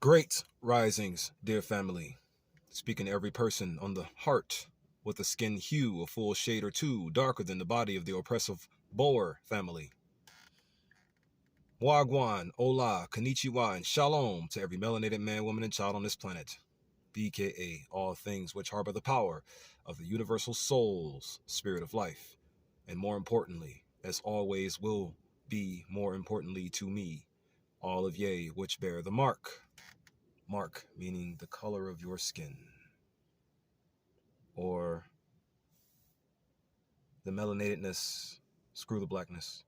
Great risings, dear family. Speaking to every person on the heart with a skin hue a full shade or two darker than the body of the oppressive Boer family. Wagwan, Ola, Konnichiwa, and Shalom to every melanated man, woman, and child on this planet. BKA, all things which harbor the power of the universal soul's spirit of life. And more importantly, as always will be more importantly to me, all of ye which bear the mark. Mark meaning the color of your skin, or the melanatedness, screw the blackness,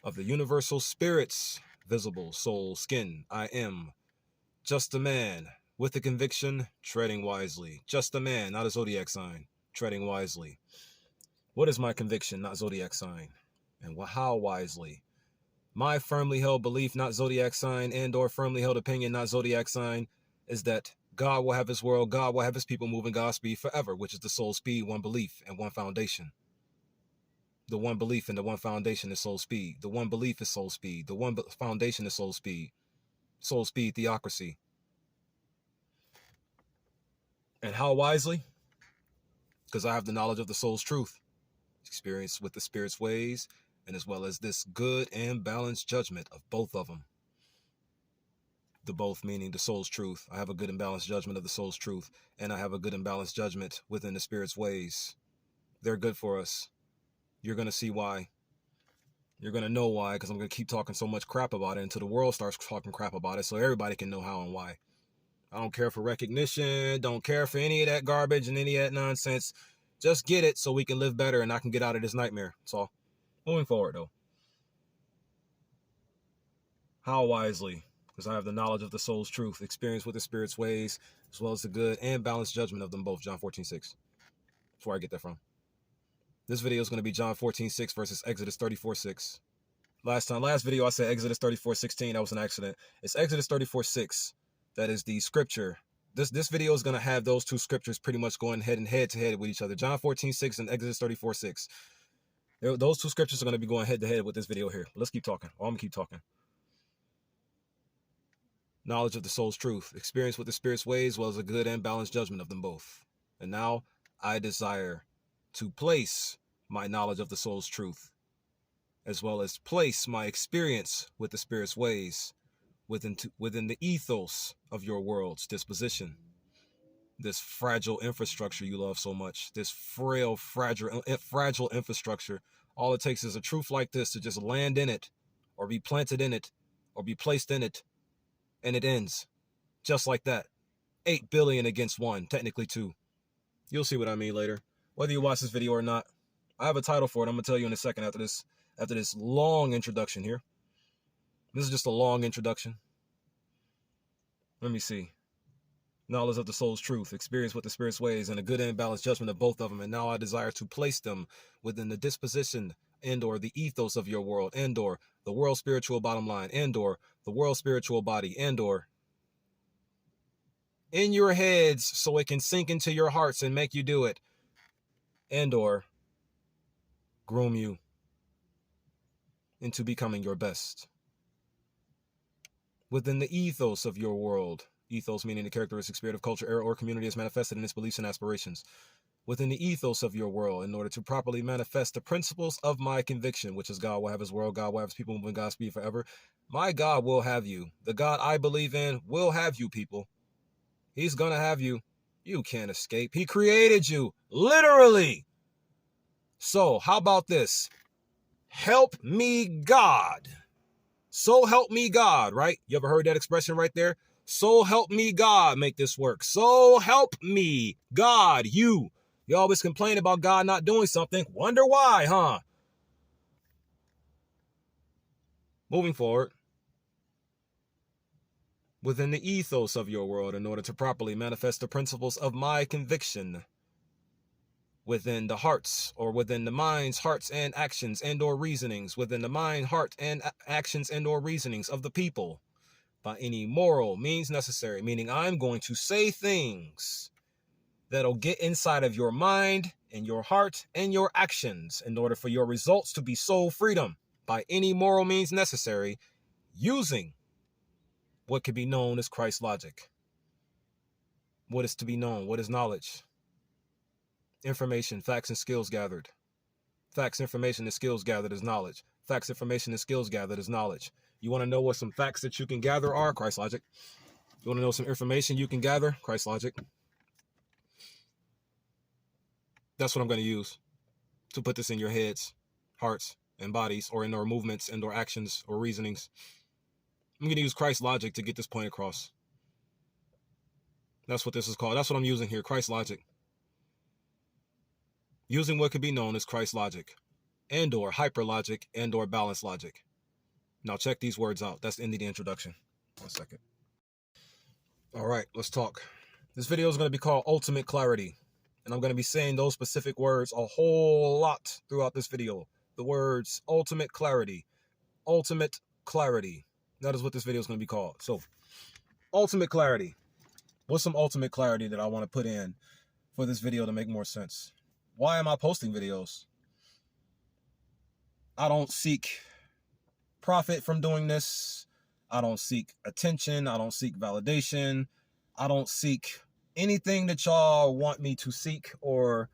of the universal spirit's visible soul skin. I am just a man with a conviction, treading wisely. Just a man, not a zodiac sign, treading wisely. What is my conviction, not zodiac sign? And how wisely? My firmly held belief, not zodiac sign, and or firmly held opinion, not zodiac sign, is that God will have his world, God will have his people moving God's speed forever, which is the soul speed, one belief and one foundation. The one belief and the one foundation is soul speed. The one belief is soul speed. The one foundation is soul speed. Soul speed theocracy. And how wisely? Because I have the knowledge of the soul's truth, experience with the spirit's ways, and as well as this good and balanced judgment of both of them. The both meaning the soul's truth. I have a good and balanced judgment of the soul's truth, and I have a good and balanced judgment within the spirit's ways. They're good for us. You're going to see why. You're going to know why, because I'm going to keep talking so much crap about it until the world starts talking crap about it, so everybody can know how and why. I don't care for recognition, don't care for any of that garbage and any of that nonsense. Just get it so we can live better and I can get out of this nightmare. That's all. Moving forward, though. How wisely? Because I have the knowledge of the soul's truth, experience with the spirit's ways, as well as the good and balanced judgment of them both. John 14:6. That's where I get that from. This video is going to be John 14:6 versus Exodus 34:6. Last video I said Exodus 34:16. That was an accident. It's Exodus 34:6. That is the scripture. This video is going to have those two scriptures pretty much going head to head with each other. John 14:6 and Exodus 34:6. Those two scriptures are going to be going head to head with this video here. But let's keep talking. I'm going to keep talking. Knowledge of the soul's truth, experience with the spirit's ways, as well as a good and balanced judgment of them both. And now I desire to place my knowledge of the soul's truth, as well as place my experience with the spirit's ways within the ethos of your world's disposition. This fragile infrastructure you love so much, this frail, fragile infrastructure. All it takes is a truth like this to just land in it, or be planted in it, or be placed in it, and it ends just like that. 8 billion against 1, technically 2. You'll see what I mean later, whether you watch this video or not. I have a title for it. I'm gonna tell you in a second after this long introduction here. This is just a long introduction. Let me see. Knowledge of the soul's truth, experience with the spirit's ways, and a good and balanced judgment of both of them. And now I desire to place them within the disposition and or the ethos of your world, and or the world spiritual bottom line, and or the world spiritual body, and or in your heads so it can sink into your hearts and make you do it, and or groom you into becoming your best. Within the ethos of your world, ethos meaning the characteristic, spirit of culture, era, or community is manifested in its beliefs and aspirations. Within the ethos of your world, in order to properly manifest the principles of my conviction, which is God will have his world, God will have his people moving God's speed forever. My God will have you. The God I believe in will have you, people. He's gonna have you. You can't escape. He created you, literally. So how about this? Help me God. So help me God, right? You ever heard that expression right there? So help me God, make this work. So help me God, you. You always complain about God not doing something. Wonder why, huh? Moving forward. Within the ethos of your world, in order to properly manifest the principles of my conviction. Within the hearts, or within the minds, hearts, and actions, and or reasonings. Within the mind, heart, and actions, and or reasonings of the people. By any moral means necessary, meaning I'm going to say things that'll get inside of your mind and your heart and your actions in order for your results to be soul freedom by any moral means necessary, using What can be known is Christ logic. What is to be known? What is knowledge? Information, facts, and skills gathered. Facts, information, and skills gathered is knowledge. Facts, information, and skills gathered is knowledge. You want to know what some facts that you can gather are? Christ logic. You want to know some information you can gather? Christ logic. That's what I'm going to use to put this in your heads, hearts, and bodies, or in our movements and or actions or reasonings. I'm going to use Christ logic to get this point across. That's what this is called. That's what I'm using here, Christ logic. Using what could be known as Christ logic, and or hyperlogic, and or balanced logic. Now check these words out. That's the end of the introduction. 1 second. All right, let's talk. This video is going to be called Ultimate Clarity. And I'm going to be saying those specific words a whole lot throughout this video. The words ultimate clarity. Ultimate clarity. That is what this video is going to be called. So, ultimate clarity. What's some ultimate clarity that I want to put in for this video to make more sense? Why am I posting videos? I don't seek profit from doing this. I don't seek attention. I don't seek validation. I don't seek anything that y'all want me to seek, or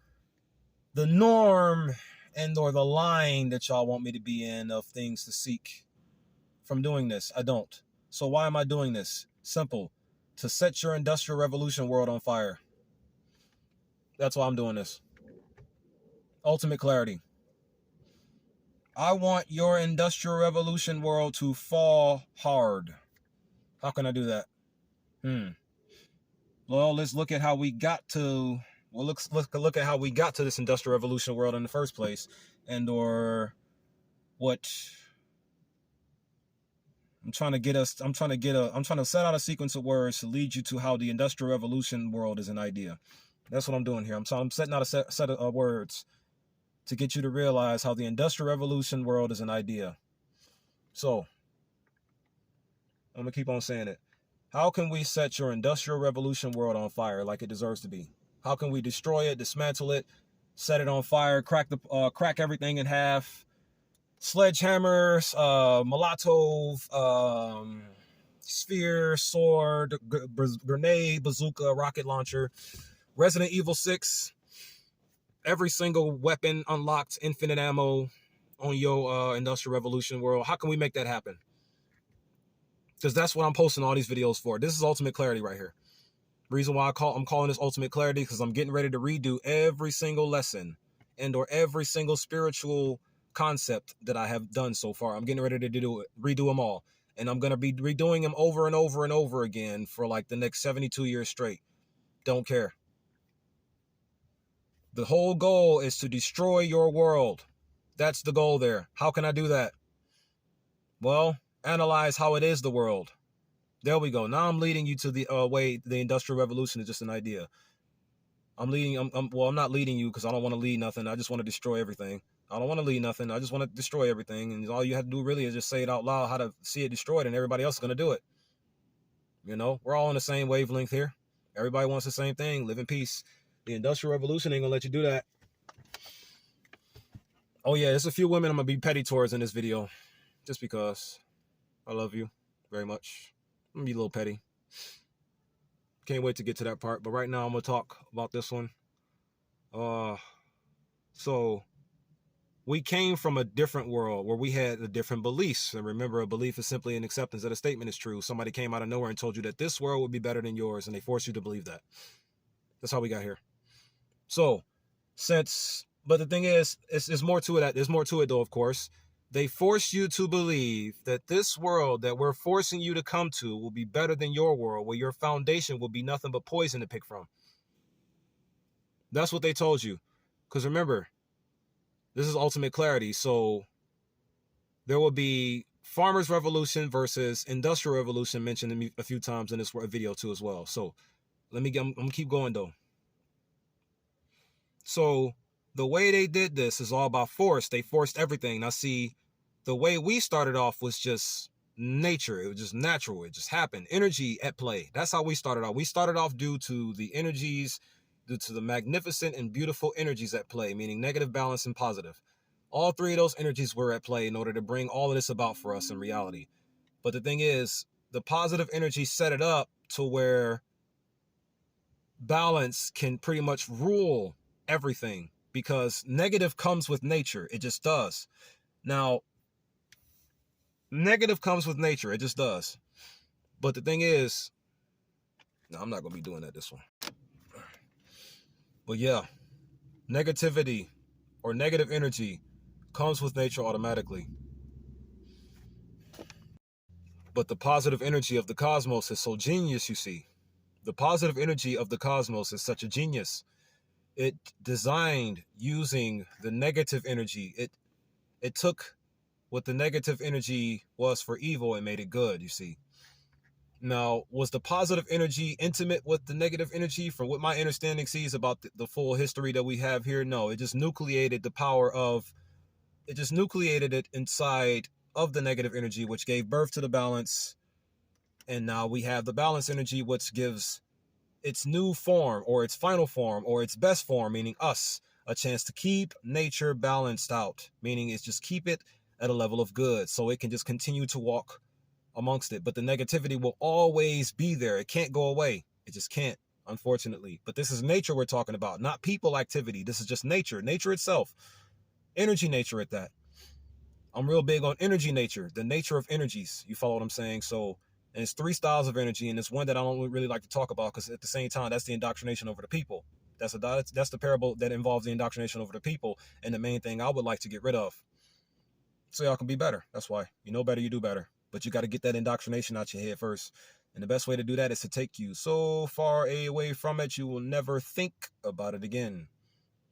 the norm and or the line that y'all want me to be in of things to seek from doing this. I don't. So why am I doing this? Simple. To set your industrial revolution world on fire. That's why I'm doing this. Ultimate clarity. I want your industrial revolution world to fall hard. How can I do that? Well, let's look at how we got to. Well, let's look at how we got to this industrial revolution world in the first place, and or what I'm trying to set out a sequence of words to lead you to how the industrial revolution world is an idea. That's what I'm doing here. I'm setting out a set of words to get you to realize how the industrial revolution world is an idea. So, I'm gonna keep on saying it. How can we set your industrial revolution world on fire like it deserves to be? How can we destroy it, dismantle it, set it on fire, crack everything in half? Sledgehammers, Molotov, sphere, sword, grenade, bazooka, rocket launcher, Resident Evil 6, every single weapon unlocked, infinite ammo on your industrial revolution world. How can we make that happen? Because that's what I'm posting all these videos for. This is ultimate clarity right here. Reason why I'm calling this ultimate clarity, because I'm getting ready to redo every single lesson and or every single spiritual concept that I have done so far. I'm getting ready to redo them all. And I'm going to be redoing them over and over and over again for like the next 72 years straight. Don't care. The whole goal is to destroy your world. That's the goal there. How can I do that? Well, analyze how it is the world. There we go. Now I'm leading you to the way the Industrial Revolution is just an idea. I'm not leading you because I don't want to lead nothing. I just want to destroy everything. I don't want to lead nothing. I just want to destroy everything. And all you have to do really is just say it out loud how to see it destroyed, and everybody else is going to do it. You know, we're all on the same wavelength here. Everybody wants the same thing. Live in peace. The Industrial Revolution ain't going to let you do that. Oh, yeah, there's a few women I'm going to be petty towards in this video. Just because I love you very much. I'm going to be a little petty. Can't wait to get to that part. But right now, I'm going to talk about this one. So we came from a different world where we had a different beliefs. And remember, a belief is simply an acceptance that a statement is true. Somebody came out of nowhere and told you that this world would be better than yours, and they forced you to believe that. That's how we got here. So, but the thing is, there's more to it. There's more to it, though, of course. They force you to believe that this world that we're forcing you to come to will be better than your world, where your foundation will be nothing but poison to pick from. That's what they told you. Because remember, this is ultimate clarity. So there will be farmers' revolution versus industrial revolution mentioned a few times in this video too as well. So I'm gonna keep going though. So the way they did this is all about force. They forced everything. Now see, the way we started off was just nature. It was just natural. It just happened. Energy at play. That's how we started off. We started off due to the energies, due to the magnificent and beautiful energies at play, meaning negative, balance, and positive. All three of those energies were at play in order to bring all of this about for us in reality. But the thing is, the positive energy set it up to where balance can pretty much rule everything, because negative comes with nature. It just does. Now, negative comes with nature. It just does. But the thing is, no, I'm not going to be doing that this one. But yeah, negativity or negative energy comes with nature automatically. But the positive energy of the cosmos is so genius, you see. The positive energy of the cosmos is such a genius. It designed using the negative energy. It took what the negative energy was for evil and made it good, you see. Now, was the positive energy intimate with the negative energy? From what my understanding sees about the full history that we have here, no. It just nucleated the power of, it just nucleated it inside of the negative energy, which gave birth to the balance. And now we have the balance energy, which gives its new form or its final form or its best form, meaning us, a chance to keep nature balanced out, meaning it's just keep it at a level of good so it can just continue to walk amongst it. But the negativity will always be there. It can't go away. It just can't, unfortunately. But this is nature we're talking about, not people activity. This is just nature itself, energy nature at that. I'm real big on energy nature, the nature of energies. You follow what I'm saying? So, and it's 3 styles of energy, and it's one that I don't really like to talk about because at the same time, that's the indoctrination over the people. That's the parable that involves the indoctrination over the people, and the main thing I would like to get rid of, so y'all can be better. That's why. You know better, you do better. But you got to get that indoctrination out your head first. And the best way to do that is to take you so far away from it, you will never think about it again.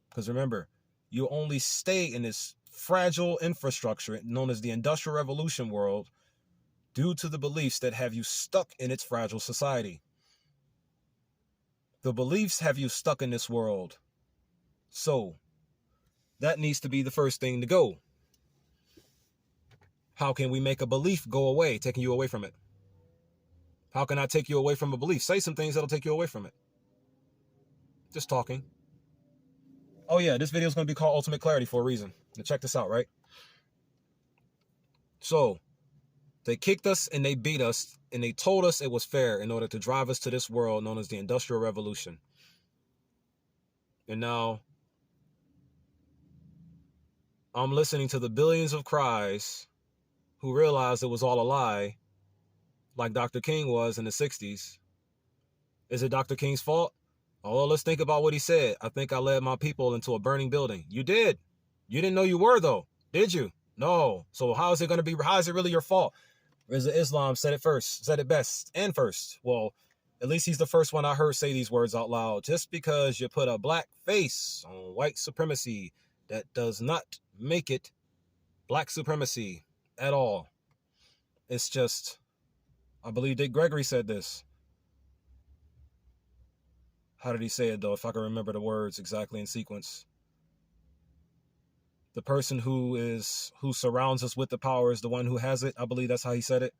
Because remember, you only stay in this fragile infrastructure known as the Industrial Revolution world due to the beliefs that have you stuck in its fragile society. The beliefs have you stuck in this world. So that needs to be the first thing to go. How can we make a belief go away, taking you away from it? How can I take you away from a belief? Say some things that'll take you away from it. Just talking. Oh yeah, this video is going to be called Ultimate Clarity for a reason. Now check this out, right? So, they kicked us and they beat us and they told us it was fair in order to drive us to this world known as the Industrial Revolution. And now, I'm listening to the billions of cries who realized it was all a lie, like Dr. King was in the 60s. Is it Dr. King's fault? Oh, well, let's think about what he said. I think I led my people into a burning building. You did. You didn't know you were, though. Did you? No. So how is it going to be? How is it really your fault? Reza Islam said it first, said it best and first. Well, at least he's the first one I heard say these words out loud. Just because you put a black face on white supremacy, that does not make it black supremacy at all. It's just, I believe Dick Gregory said this. How did he say it, though, if I can remember the words exactly in sequence? The person who surrounds us with the power is the one who has it. I believe that's how he said it.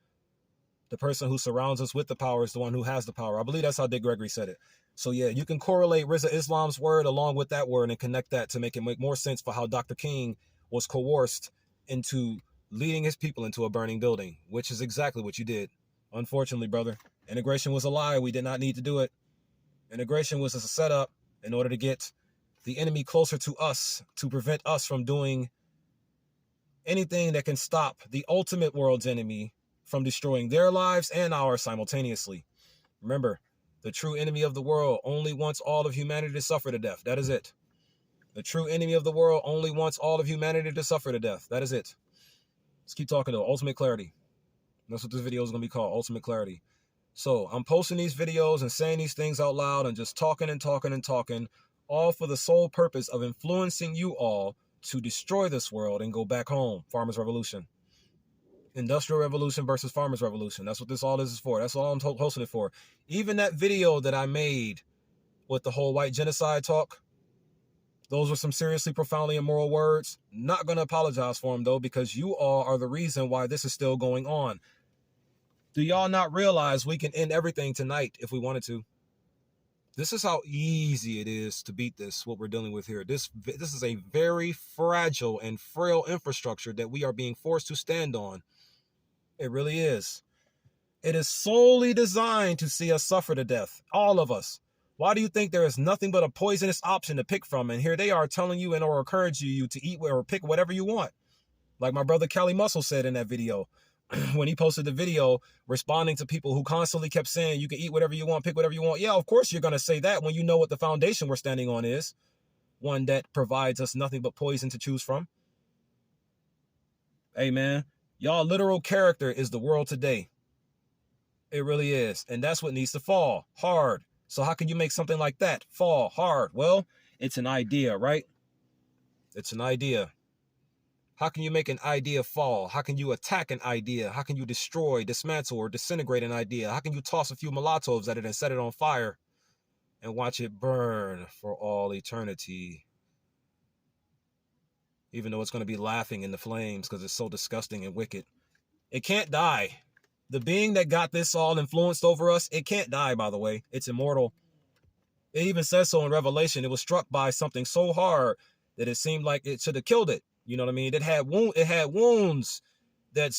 The person who surrounds us with the power is the one who has the power. I believe that's how Dick Gregory said it. So yeah, you can correlate Reza Islam's word along with that word and connect that to make it make more sense for how Dr. King was coerced into leading his people into a burning building, which is exactly what you did. Unfortunately, brother, integration was a lie. We did not need to do it. Integration was a setup in order to get the enemy closer to us, to prevent us from doing anything that can stop the ultimate world's enemy from destroying their lives and ours simultaneously. Remember, the true enemy of the world only wants all of humanity to suffer to death. That is it. The true enemy of the world only wants all of humanity to suffer to death. That is it. Let's keep talking though. Ultimate Clarity. That's what this video is going to be called. Ultimate Clarity. So I'm posting these videos and saying these things out loud and just talking and talking and talking, all for the sole purpose of influencing you all to destroy this world and go back home. Farmers Revolution. Industrial Revolution versus Farmers Revolution. That's what this all is for. That's all I'm posting it for. Even that video that I made with the whole white genocide talk, those were some seriously profoundly immoral words. Not going to apologize for them, though, because you all are the reason why this is still going on. Do y'all not realize we can end everything tonight if we wanted to? This is how easy it is to beat this, what we're dealing with here. This is a very fragile and frail infrastructure that we are being forced to stand on. It really is. It is solely designed to see us suffer to death, all of us. Why do you think there is nothing but a poisonous option to pick from? And here they are telling you and or encouraging you to eat or pick whatever you want. Like my brother Kelly Muscle said in that video, when he posted the video responding to people who constantly kept saying you can eat whatever you want, pick whatever you want. Yeah, of course you're going to say that when you know what the foundation we're standing on is. One that provides us nothing but poison to choose from. Hey, man, y'all literal character is the world today. It really is. And that's what needs to fall hard. So how can you make something like that fall hard? Well, it's an idea, right? It's an idea. How can you make an idea fall? How can you attack an idea? How can you destroy, dismantle, or disintegrate an idea? How can you toss a few Molotovs at it and set it on fire and watch it burn for all eternity? Even though it's going to be laughing in the flames because it's so disgusting and wicked. It can't die. The being that got this all influenced over us, it can't die, by the way. It's immortal. It even says so in Revelation. It was struck by something so hard that it seemed like it should have killed it. You know what I mean? It had wounds that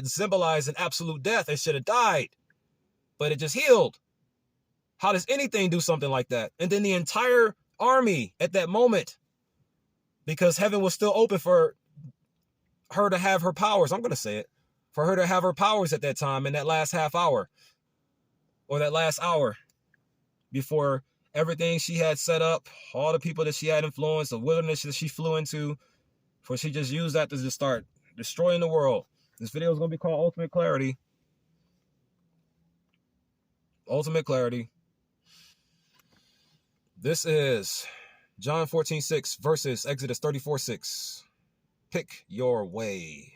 symbolized an absolute death. It should have died, but it just healed. How does anything do something like that? And then the entire army at that moment, because heaven was still open for her to have her powers. I'm going to say it. For her to have her powers at that time in that last half hour or that last hour before everything she had set up, all the people that she had influenced, the wilderness that she flew into, for she just used that to just start destroying the world. This video is going to be called Ultimate Clarity. Ultimate Clarity. This is John 14:6 versus Exodus 34:6. Pick your way.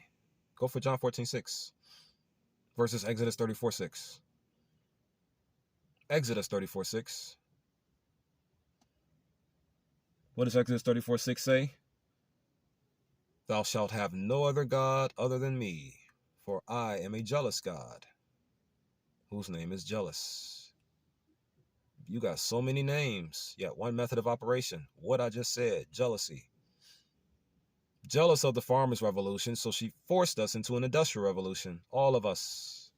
Go for John 14:6 versus Exodus 34:6. Exodus 34:6. What does Exodus 34:6 say? Thou shalt have no other God other than me, for I am a jealous God, whose name is jealous. You got so many names, yet one method of operation. What I just said, jealousy. Jealous of the farmers' revolution, so she forced us into an industrial revolution, all of us.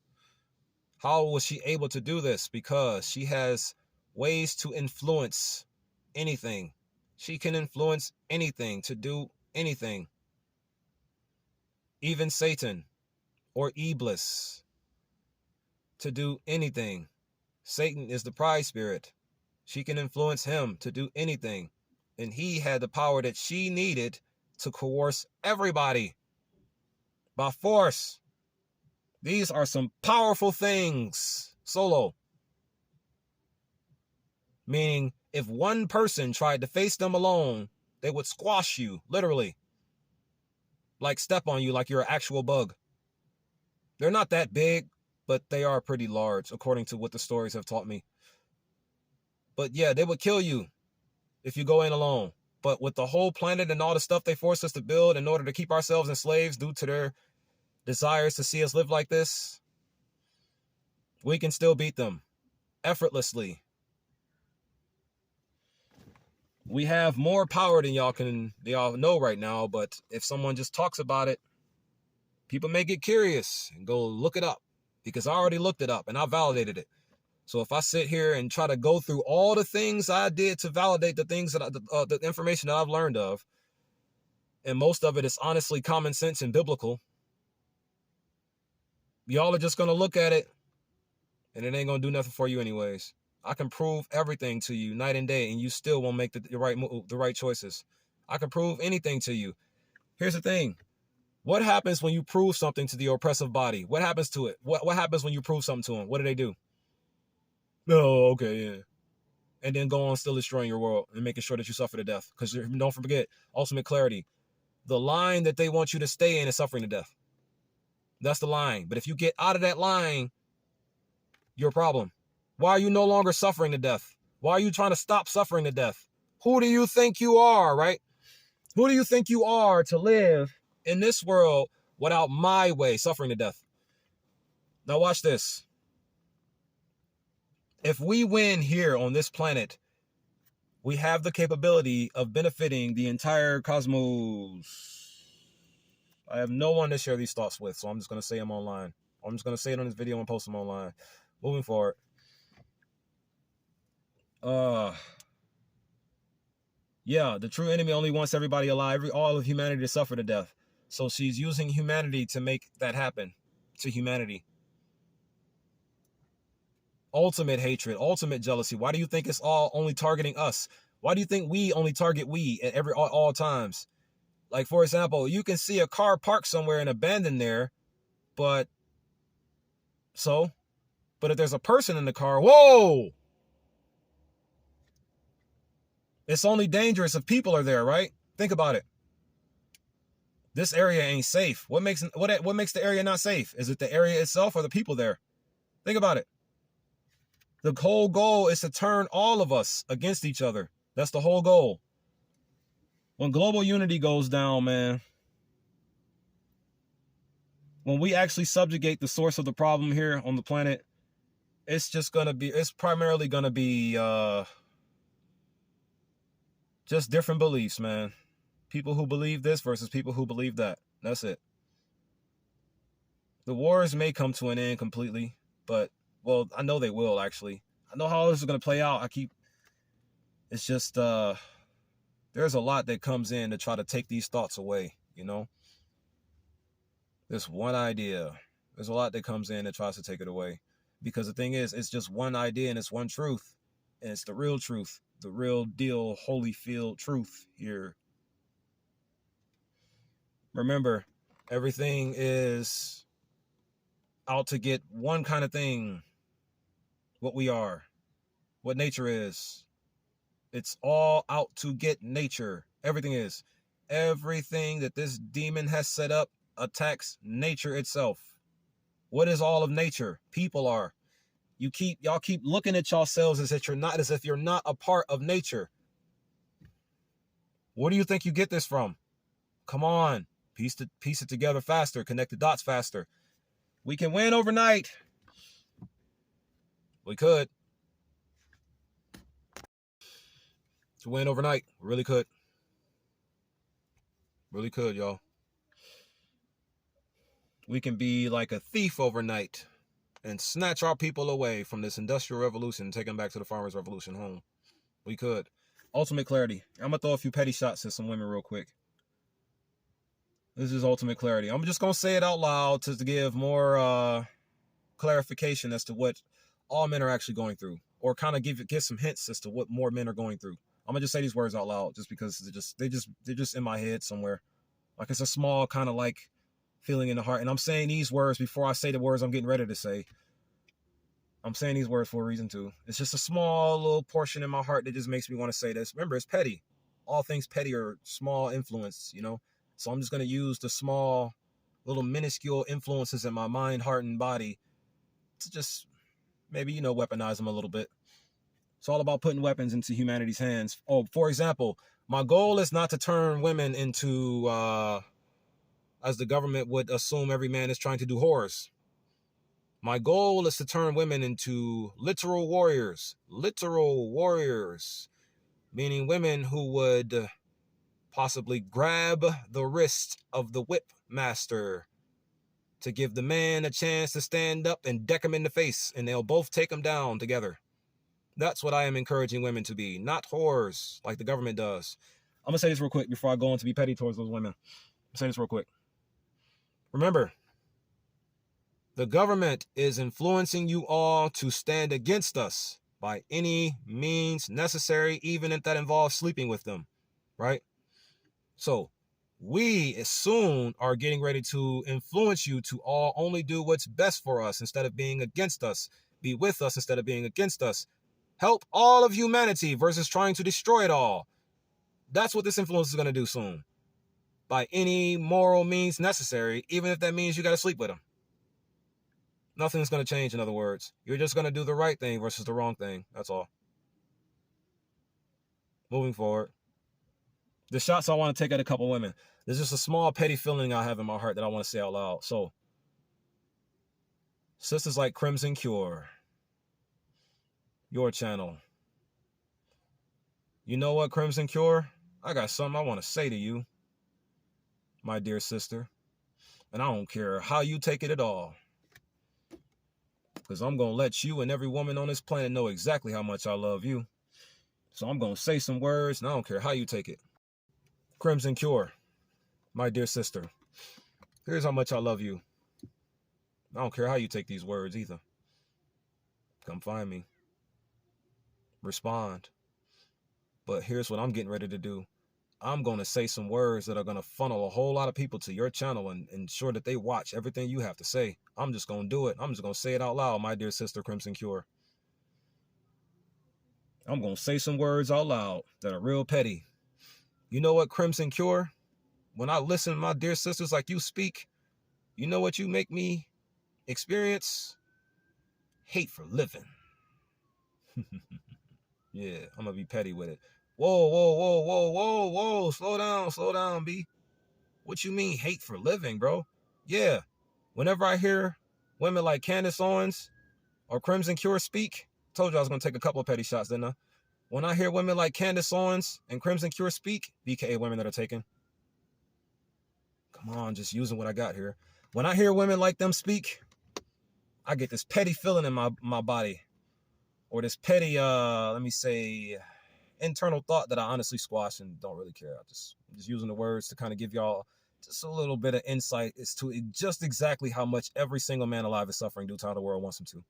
How was she able to do this? Because she has ways to influence anything. She can influence anything to do anything. Even Satan or Iblis to do anything. Satan is the pride spirit. She can influence him to do anything. And he had the power that she needed to coerce everybody by force. These are some powerful things. Solo. Meaning, if one person tried to face them alone, they would squash you, literally. Like step on you like you're an actual bug. They're not that big, but they are pretty large, according to what the stories have taught me. But yeah, they would kill you if you go in alone. But with the whole planet and all the stuff they forced us to build in order to keep ourselves enslaved due to their desires to see us live like this, we can still beat them effortlessly. We have more power than y'all know right now, but if someone just talks about it, people may get curious and go look it up, because I already looked it up and I validated it. So if I sit here and try to go through all the things I did to validate the things that the information that I've learned of, and most of it is honestly common sense and biblical, y'all are just going to look at it and it ain't going to do nothing for you anyways. I can prove everything to you night and day and you still won't make the right choices. I can prove anything to you. Here's the thing. What happens when you prove something to the oppressive body? What happens to it? What happens when you prove something to them? What do? Oh, okay, yeah. And then go on still destroying your world and making sure that you suffer to death. Because don't forget, ultimate clarity. The line that they want you to stay in is suffering to death. That's the line. But if you get out of that line, you're a problem. Why are you no longer suffering to death? Why are you trying to stop suffering to death? Who do you think you are, right? Who do you think you are to live in this world without my way, suffering to death? Now watch this. If we win here on this planet, we have the capability of benefiting the entire cosmos. I have no one to share these thoughts with, so I'm just going to say them online. I'm just going to say it on this video and post them online. Moving forward. Yeah, the true enemy only wants everybody alive, all of humanity to suffer to death. So she's using humanity to make that happen to humanity. Ultimate hatred, ultimate jealousy. Why do you think it's all only targeting us? Why do you think we only target we at all times? Like, for example, you can see a car parked somewhere and abandoned there, but if there's a person in the car, whoa! It's only dangerous if people are there, right? Think about it. This area ain't safe. What makes the area not safe? Is it the area itself or the people there? Think about it. The whole goal is to turn all of us against each other. That's the whole goal. When global unity goes down, man, when we actually subjugate the source of the problem here on the planet, it's primarily gonna be just different beliefs, man. People who believe this versus people who believe that. That's it. The wars may come to an end completely, but, well, I know they will, actually. I know how all this is going to play out. It's just, there's a lot that comes in to try to take these thoughts away, you know? This one idea. There's a lot that comes in that tries to take it away. Because the thing is, it's just one idea and it's one truth. And it's the real truth. The real deal, Holyfield truth here. Remember, everything is out to get one kind of thing. What we are. What nature is. It's all out to get nature. Everything is. Everything that this demon has set up attacks nature itself. What is all of nature? People are. Y'all keep looking at yourselves as if you're not a part of nature. Where do you think you get this from? Come on. Piece it together faster. Connect the dots faster. We can win overnight. We could. To win overnight. We really could. Really could, y'all. We can be like a thief overnight and snatch our people away from this industrial revolution and take them back to the farmers' revolution home. We could. Ultimate clarity. I'm going to throw a few petty shots at some women real quick. This is ultimate clarity. I'm just going to say it out loud to give more clarification as to what all men are actually going through, or kind of give some hints as to what more men are going through. I'm going to just say these words out loud just because they're just in my head somewhere. Like, it's a small kind of like feeling in the heart. And I'm saying these words before I say the words I'm getting ready to say. I'm saying these words for a reason too. It's just a small little portion in my heart that just makes me want to say this. Remember, it's petty. All things petty are small influence, you know? So I'm just going to use the small, little minuscule influences in my mind, heart, and body to just maybe, weaponize them a little bit. It's all about putting weapons into humanity's hands. Oh, for example, my goal is not to turn women into, as the government would assume every man is trying to do, whores. My goal is to turn women into literal warriors. Literal warriors. Meaning women who would possibly grab the wrist of the whip master to give the man a chance to stand up and deck him in the face, and they'll both take him down together. That's what I am encouraging women to be, not whores like the government does. I'm going to say this real quick before I go on to be petty towards those women. I'll say this real quick. Remember, the government is influencing you all to stand against us by any means necessary, even if that involves sleeping with them, right? So we soon are getting ready to influence you to all only do what's best for us instead of being against us. Be with us instead of being against us. Help all of humanity versus trying to destroy it all. That's what this influence is going to do soon. By any moral means necessary, even if that means you got to sleep with them. Nothing's going to change, in other words. You're just going to do the right thing versus the wrong thing. That's all. Moving forward. The shots I want to take at a couple women. There's just a small petty feeling I have in my heart that I want to say out loud. So, sisters like Crimson Cure, your channel. You know what, Crimson Cure? I got something I want to say to you, my dear sister. And I don't care how you take it at all. Because I'm going to let you and every woman on this planet know exactly how much I love you. So I'm going to say some words, and I don't care how you take it. Crimson Cure, my dear sister, here's how much I love you. I don't care how you take these words either. Come find me. Respond. But here's what I'm getting ready to do. I'm going to say some words that are going to funnel a whole lot of people to your channel and ensure that they watch everything you have to say. I'm just going to do it. I'm just going to say it out loud, my dear sister, Crimson Cure. I'm going to say some words out loud that are real petty. You know what, Crimson Cure? When I listen to my dear sisters like you speak, you know what you make me experience? Hate for living. Yeah, I'm going to be petty with it. Whoa, whoa, whoa, whoa, whoa, whoa. Slow down, B. What you mean hate for living, bro? Yeah, whenever I hear women like Candace Owens or Crimson Cure speak, told you I was going to take a couple of petty shots, didn't I? When I hear women like Candace Owens and Crimson Cure speak, BKA women that are taken. Come on, just using what I got here. When I hear women like them speak, I get this petty feeling in my body. Or this petty, let me say, internal thought that I honestly squash and don't really care. I'm just using the words to kind of give y'all just a little bit of insight as to just exactly how much every single man alive is suffering due to how the world wants him to.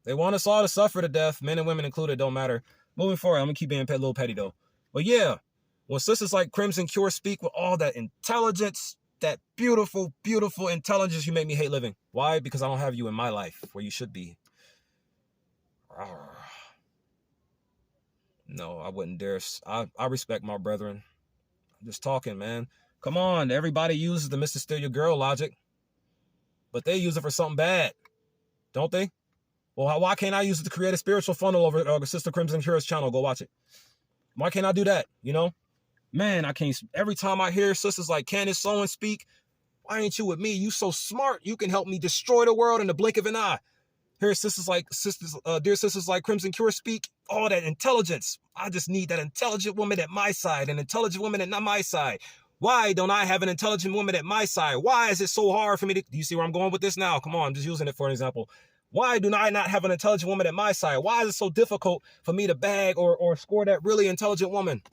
They want us all to suffer to death, men and women included, don't matter. Moving forward, I'm going to keep being a little petty though. But yeah, when sisters like Crimson Cure speak with all that intelligence, that beautiful, beautiful intelligence, you make me hate living. Why? Because I don't have you in my life where you should be. No, I wouldn't dare. I respect my brethren. I'm just talking, man. Come on, everybody uses the Mr. Steal Your Girl logic, but they use it for something bad, don't they? Well, why can't I use it to create a spiritual funnel over at Sister Crimson Cure's channel? Go watch it. Why can't I do that? You know, man, I can't. Every time I hear sisters like Candace Owens speak, why ain't you with me? You so smart. You can help me destroy the world in the blink of an eye. Hear dear sisters like Crimson Cure speak, all that intelligence. I just need that intelligent woman at my side, an intelligent woman at not my side. Why don't I have an intelligent woman at my side? Why is it so hard for me to, do you see where I'm going with this now? Come on, I'm just using it for an example. Why do I not have an intelligent woman at my side? Why is it so difficult for me to bag or score that really intelligent woman?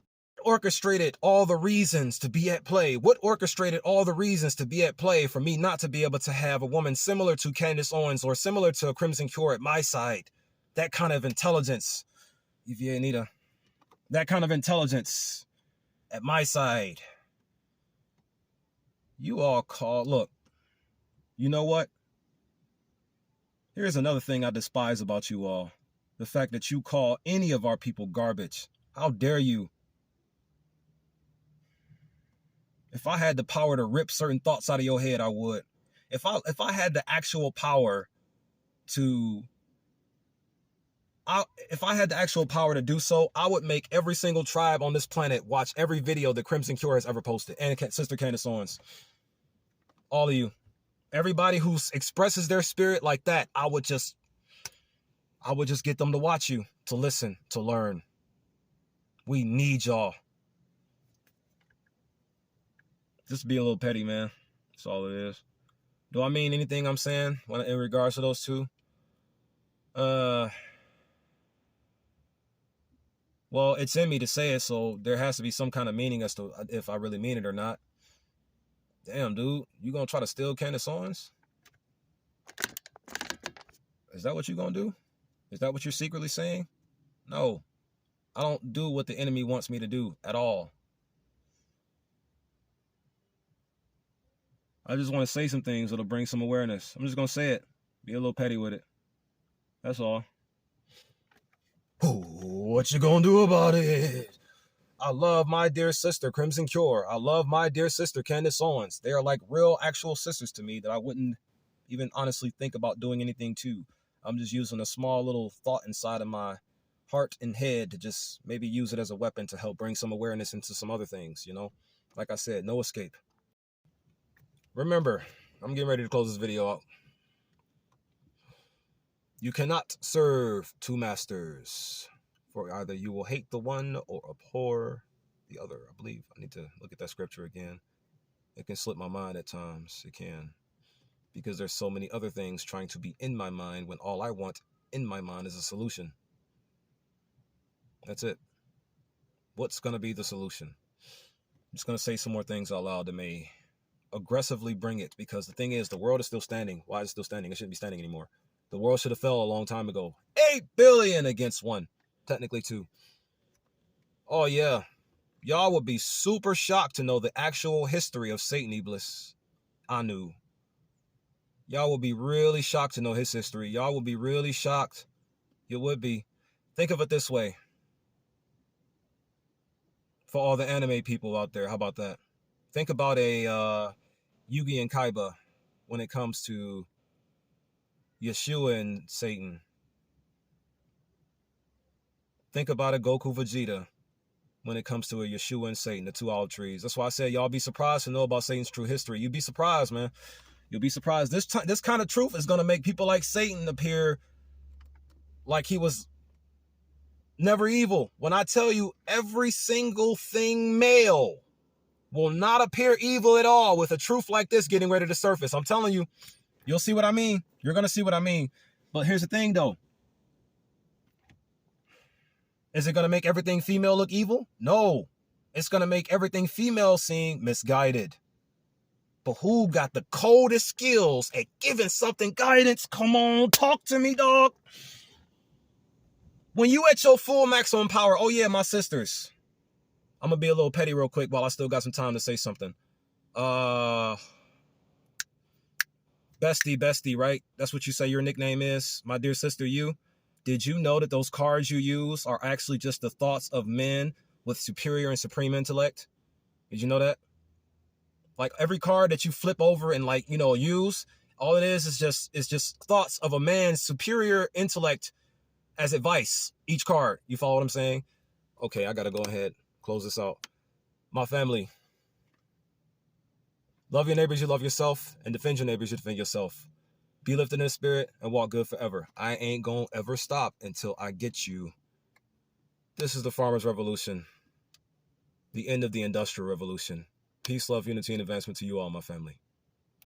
Orchestrated all the reasons to be at play? What orchestrated all the reasons to be at play for me not to be able to have a woman similar to Candace Owens or similar to Crimson Cure at my side? That kind of intelligence, Evie Anita, that kind of intelligence at my side. You all call, look, you know what? Here's another thing I despise about you all. The fact that you call any of our people garbage. How dare you? If I had the power to rip certain thoughts out of your head, I would. If I had the actual power to do so, I would make every single tribe on this planet watch every video that Crimson Cure has ever posted. And Sister Candace Owens. All of you. Everybody who expresses their spirit like that, I would just get them to watch you, to listen, to learn. We need y'all. Just be a little petty, man. That's all it is. Do I mean anything I'm saying in regards to those two? Well, it's in me to say it, so there has to be some kind of meaning as to if I really mean it or not. Damn, dude, you gonna try to steal Candace Owens? Is that what you gonna do? Is that what you're secretly saying? No, I don't do what the enemy wants me to do at all. I just want to say some things that'll bring some awareness. I'm just gonna say it. Be a little petty with it. That's all. What you gonna do about it? I love my dear sister, Crimson Cure. I love my dear sister, Candace Owens. They are like real, actual sisters to me that I wouldn't even honestly think about doing anything to. I'm just using a small little thought inside of my heart and head to just maybe use it as a weapon to help bring some awareness into some other things, you know? Like I said, no escape. Remember, I'm getting ready to close this video out. You cannot serve two masters, for either you will hate the one or abhor the other. I believe I need to look at that scripture again. It can slip my mind at times. It can. because there's so many other things trying to be in my mind when all I want in my mind is a solution. That's it. What's going to be the solution? I'm just going to say some more things out loud that may aggressively bring it, because the thing is, the world is still standing. Why is it still standing? It shouldn't be standing anymore. The world should have fell a long time ago. 8 billion against 1. Technically 2. Oh, yeah. Y'all would be super shocked to know the actual history of Satan Iblis, Anu. Y'all would be really shocked to know his history. Y'all would be really shocked. You would be. Think of it this way. For all the anime people out there, how about that? Think about a Yugi and Kaiba when it comes to Yeshua and Satan. Think about a Goku Vegeta when it comes to a Yeshua and Satan, the 2 olive trees. That's why I said y'all be surprised to know about Satan's true history. You'd be surprised, man. You'll be surprised. This kind of truth is going to make people like Satan appear like he was never evil. When I tell you every single thing male will not appear evil at all with a truth like this getting ready to surface. I'm telling you, you'll see what I mean. You're going to see what I mean. But here's the thing, though. Is it going to make everything female look evil? No. It's going to make everything female seem misguided. But who got the coldest skills at giving something guidance? Come on, talk to me, dog. When you at your full maximum power, oh yeah, my sisters. I'm going to be a little petty real quick while I still got some time to say something. Bestie, right? That's what you say your nickname is, my dear sister, you. Did you know that those cards you use are actually just the thoughts of men with superior and supreme intellect? Did you know that? Like every card that you flip over and use, all it is just thoughts of a man's superior intellect as advice. Each card. You follow what I'm saying? Okay, I gotta go ahead, close this out. My family. Love your neighbors, you love yourself, and defend your neighbors, you defend yourself. Be lifted in the spirit and walk good forever. I ain't gonna ever stop until I get you. This is the Farmers Revolution. The end of the Industrial Revolution. Peace, love, unity, and advancement to you all, my family.